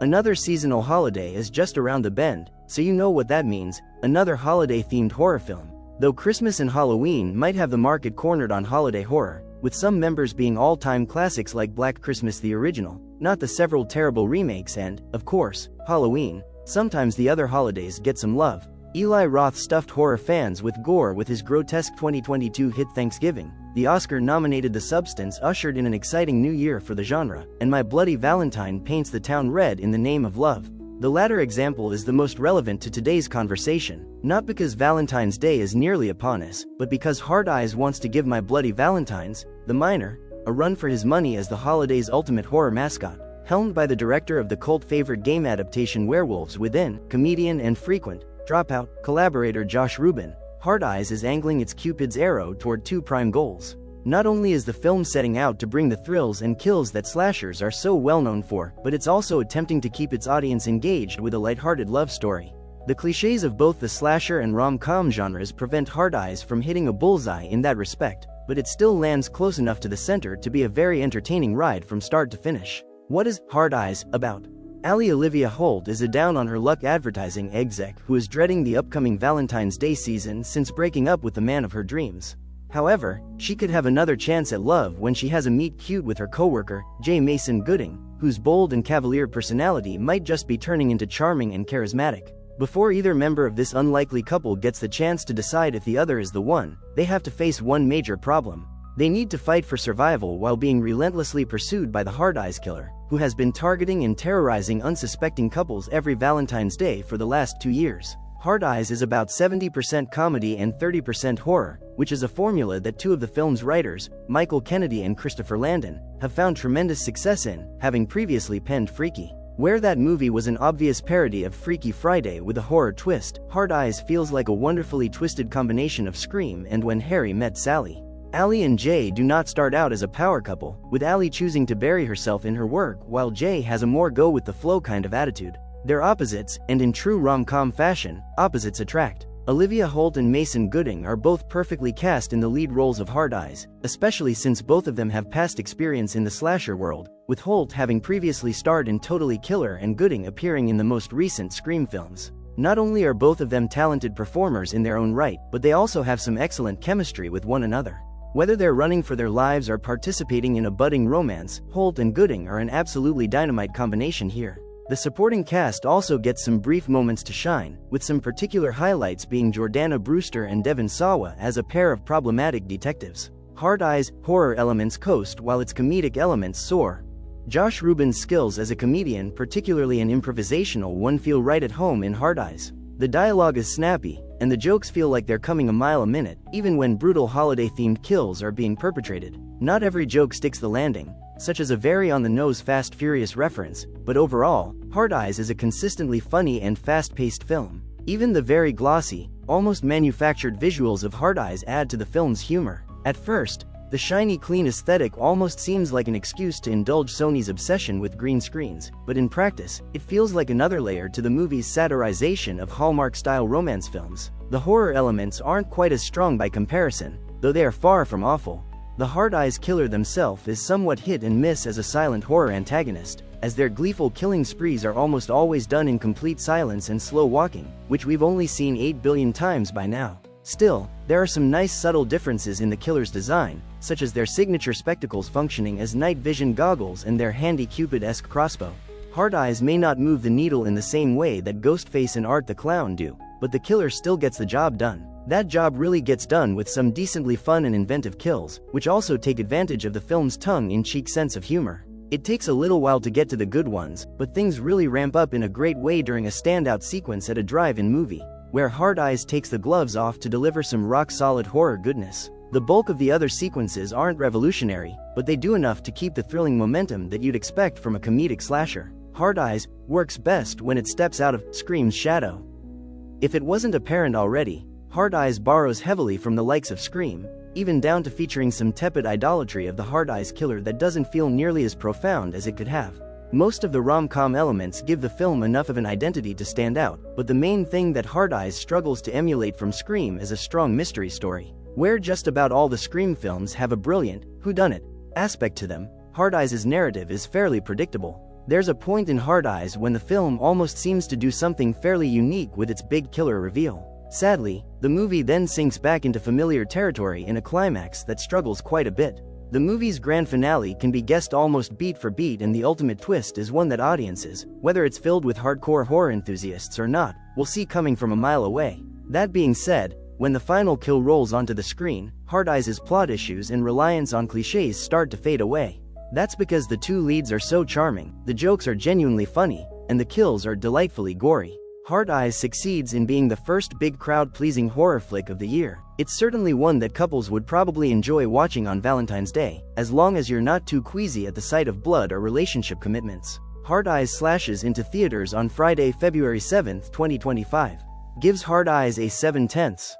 Another seasonal holiday is just around the bend, so you know what that means, another holiday-themed horror film. Though Christmas and Halloween might have the market cornered on holiday horror, with some members being all-time classics like Black Christmas the original, not the several terrible remakes, and, of course, Halloween. Sometimes the other holidays get some love. Eli Roth stuffed horror fans with gore with his grotesque 2022 hit Thanksgiving. The Oscar-nominated The Substance ushered in an exciting new year for the genre, and My Bloody Valentine paints the town red in the name of love. The latter example is the most relevant to today's conversation, not because Valentine's Day is nearly upon us, but because Hard Eyes wants to give My Bloody Valentines, the minor, a run for his money as the holiday's ultimate horror mascot. Helmed by the director of the cult favorite game adaptation Werewolves Within, comedian and frequent Dropout collaborator Josh Rubin, Hard Eyes is angling its Cupid's arrow toward two prime goals. Not only is the film setting out to bring the thrills and kills that slashers are so well known for, but it's also attempting to keep its audience engaged with a lighthearted love story. The cliches of both the slasher and rom-com genres prevent Hard Eyes from hitting a bullseye in that respect, but it still lands close enough to the center to be a very entertaining ride from start to finish. What is Hard Eyes about? Ali Olivia Holt is a down-on-her-luck advertising exec who is dreading the upcoming Valentine's Day season since breaking up with the man of her dreams. However, she could have another chance at love when she has a meet-cute with her coworker, J. Mason Gooding, whose bold and cavalier personality might just be turning into charming and charismatic. Before either member of this unlikely couple gets the chance to decide if the other is the one, they have to face one major problem. They need to fight for survival while being relentlessly pursued by the Hard Eyes killer, who has been targeting and terrorizing unsuspecting couples every Valentine's Day for the last 2 years. Hard Eyes is about 70% comedy and 30% horror, which is a formula that two of the film's writers, Michael Kennedy and Christopher Landon, have found tremendous success in, having previously penned Freaky. Where that movie was an obvious parody of Freaky Friday with a horror twist, Hard Eyes feels like a wonderfully twisted combination of Scream and When Harry Met Sally. Ali and Jay do not start out as a power couple, with Ali choosing to bury herself in her work while Jay has a more go-with-the-flow kind of attitude. They're opposites, and in true rom-com fashion, opposites attract. Olivia Holt and Mason Gooding are both perfectly cast in the lead roles of Hard Eyes, especially since both of them have past experience in the slasher world, with Holt having previously starred in Totally Killer and Gooding appearing in the most recent Scream films. Not only are both of them talented performers in their own right, but they also have some excellent chemistry with one another. Whether they're running for their lives or participating in a budding romance, Holt and Gooding are an absolutely dynamite combination here. The supporting cast also gets some brief moments to shine, with some particular highlights being Jordana Brewster and Devon Sawa as a pair of problematic detectives. Hard Eyes' horror elements coast while its comedic elements soar. Josh Rubin's skills as a comedian, particularly an improvisational one, feel right at home in Hard Eyes. The dialogue is snappy, and the jokes feel like they're coming a mile a minute, even when brutal holiday-themed kills are being perpetrated. Not every joke sticks the landing, such as a very on-the-nose Fast Furious reference, but overall, Hard Eyes is a consistently funny and fast-paced film. Even the very glossy, almost manufactured visuals of Hard Eyes add to the film's humor. At first, the shiny clean aesthetic almost seems like an excuse to indulge Sony's obsession with green screens, but in practice, it feels like another layer to the movie's satirization of Hallmark-style romance films. The horror elements aren't quite as strong by comparison, though they are far from awful. The Hard Eyes killer themselves is somewhat hit and miss as a silent horror antagonist, as their gleeful killing sprees are almost always done in complete silence and slow walking, which we've only seen 8 billion times by now. Still, there are some nice subtle differences in the killer's design, such as their signature spectacles functioning as night vision goggles and their handy Cupid-esque crossbow. Hard Eyes may not move the needle in the same way that Ghostface and Art the Clown do, but the killer still gets the job done. That job really gets done with some decently fun and inventive kills, which also take advantage of the film's tongue-in-cheek sense of humor. It takes a little while to get to the good ones, but things really ramp up in a great way during a standout sequence at a drive-in movie, where Hard Eyes takes the gloves off to deliver some rock-solid horror goodness. The bulk of the other sequences aren't revolutionary, but they do enough to keep the thrilling momentum that you'd expect from a comedic slasher. Hard Eyes works best when it steps out of Scream's shadow. If it wasn't apparent already, Hard Eyes borrows heavily from the likes of Scream, even down to featuring some tepid idolatry of the Hard Eyes killer that doesn't feel nearly as profound as it could have. Most of the rom-com elements give the film enough of an identity to stand out, but the main thing that Hard Eyes struggles to emulate from Scream is a strong mystery story. Where just about all the Scream films have a brilliant, whodunit aspect to them, Hard Eyes' narrative is fairly predictable. There's a point in Hard Eyes when the film almost seems to do something fairly unique with its big killer reveal. Sadly, the movie then sinks back into familiar territory in a climax that struggles quite a bit. The movie's grand finale can be guessed almost beat for beat, and the ultimate twist is one that audiences, whether it's filled with hardcore horror enthusiasts or not, will see coming from a mile away. That being said, when the final kill rolls onto the screen, Hard Eyes' plot issues and reliance on cliches start to fade away. That's because the two leads are so charming, the jokes are genuinely funny, and the kills are delightfully gory. Hard Eyes succeeds in being the first big crowd-pleasing horror flick of the year. It's certainly one that couples would probably enjoy watching on Valentine's Day, as long as you're not too queasy at the sight of blood or relationship commitments. Hard Eyes slashes into theaters on Friday, February 7, 2025. Gives Hard Eyes a 7/10.